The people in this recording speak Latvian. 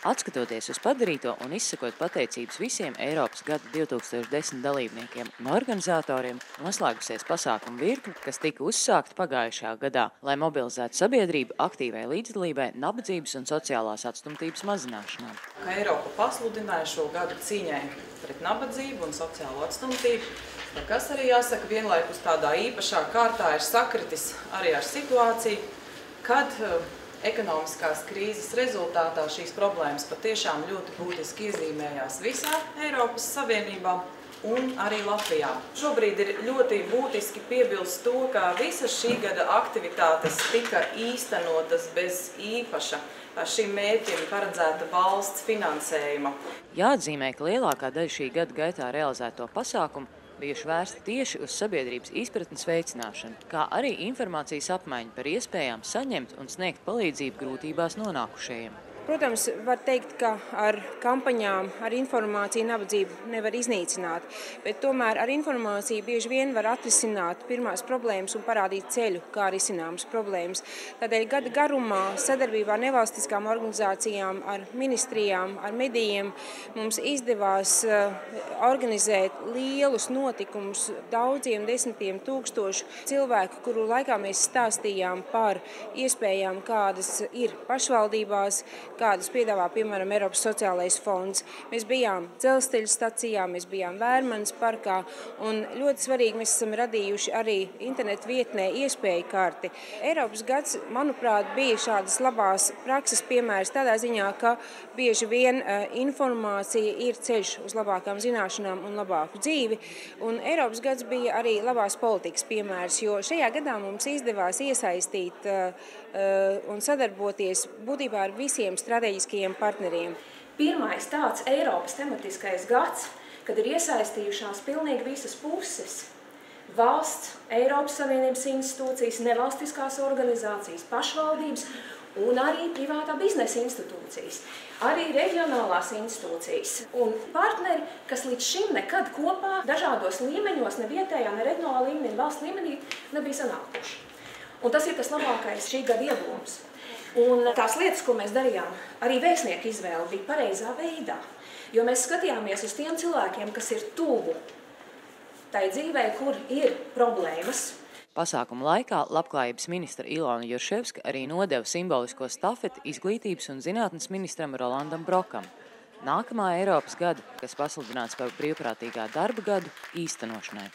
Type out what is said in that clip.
Atskatoties uz padarīto un izsakot pateicības visiem Eiropas gada 2010 dalībniekiem un organizatoriem, noslēgusies pasākumu virkne, kas tika uzsākta pagājušajā gadā, lai mobilizētu sabiedrību aktīvai līdzdalībai nabadzības un sociālās atstumtības mazināšanā. Eiropa pasludināja šo gadu cīņai pret nabadzību un sociālo atstumtību, kas arī jāsaka vienlaikus tādā īpašā kārtā ir sakritis arī ar situāciju, kad ekonomiskās krīzes rezultātā šīs problēmas patiešām ļoti būtiski iezīmējās visā Eiropas Savienībā un arī Latvijā. Šobrīd ir ļoti būtiski piebilst to, ka visas šī gada aktivitātes tika īstenotas bez īpaša šim mērķim paredzēta valsts finansējuma. Jāatzīmē, ka lielākā daļa šī gada gaitā realizēto pasākumu bijuši vērsti tieši uz sabiedrības izpratnes veicināšanu, kā arī informācijas apmaiņu par iespējām saņemt un sniegt palīdzību grūtībās nonākušajiem. Protams, var teikt, ka ar kampaņām, ar informāciju nabadzību nevar iznīcināt, bet tomēr ar informāciju bieži vien var atrisināt pirmās problēmas un parādīt ceļu, kā risināmas problēmas. Tādēļ gada garumā sadarbībā ar nevalstiskām organizācijām, ar ministrijām, ar medijiem mums izdevās organizēt lielus notikumus daudziem desmitiem tūkstošu cilvēku, kuru laikā mēs stāstījām par iespējām, kādas ir pašvaldībās, kādas piedāvā, piemēram, Eiropas sociālais fonds. Mēs bijām dzelzceļa stacijā, mēs bijām Vērmanas parkā, un ļoti svarīgi mēs esam radījuši arī internetu vietnē iespēju karti. Eiropas gads, manuprāt, bija šādas labās prakses piemērs tādā ziņā, ka bieži vien informācija ir ceļš uz labākām zināšanām un labāku dzīvi, un Eiropas gads bija arī labās politikas piemērs, jo šajā gadā mums izdevās iesaistīt un sadarboties būtībā ar visiem strateģiskajiem partneriem. Pirmais tāds Eiropas tematiskais gads, kad ir iesaistījušās pilnīgi visas puses. Valsts, Eiropas Savienības institūcijas, nevalstiskās organizācijas, pašvaldības un arī privātā biznesa institūcijas, arī reģionālās institūcijas un partneri, kas līdz šim nekad kopā dažādos līmeņos, ne vietējā, ne reģionālā līmenī, ne valsts līmenī nebija sanākuši. Un tas ir tas labākais šī gada iegūms. Un tās lietas, ko mēs darījām, arī vēstnieku izvēle bija pareizā veidā, jo mēs skatījāmies uz tiem cilvēkiem, kas ir tuvu tai dzīvē, kur ir problēmas. Pasākuma laikā labklājības ministra Ilona Jurševska arī nodeva simbolisko stafeti izglītības un zinātnes ministram Rolandam Brokam. Nākamā Eiropas gada, kas pasludināts par brīvprātīgā darba gadu īstenošanai.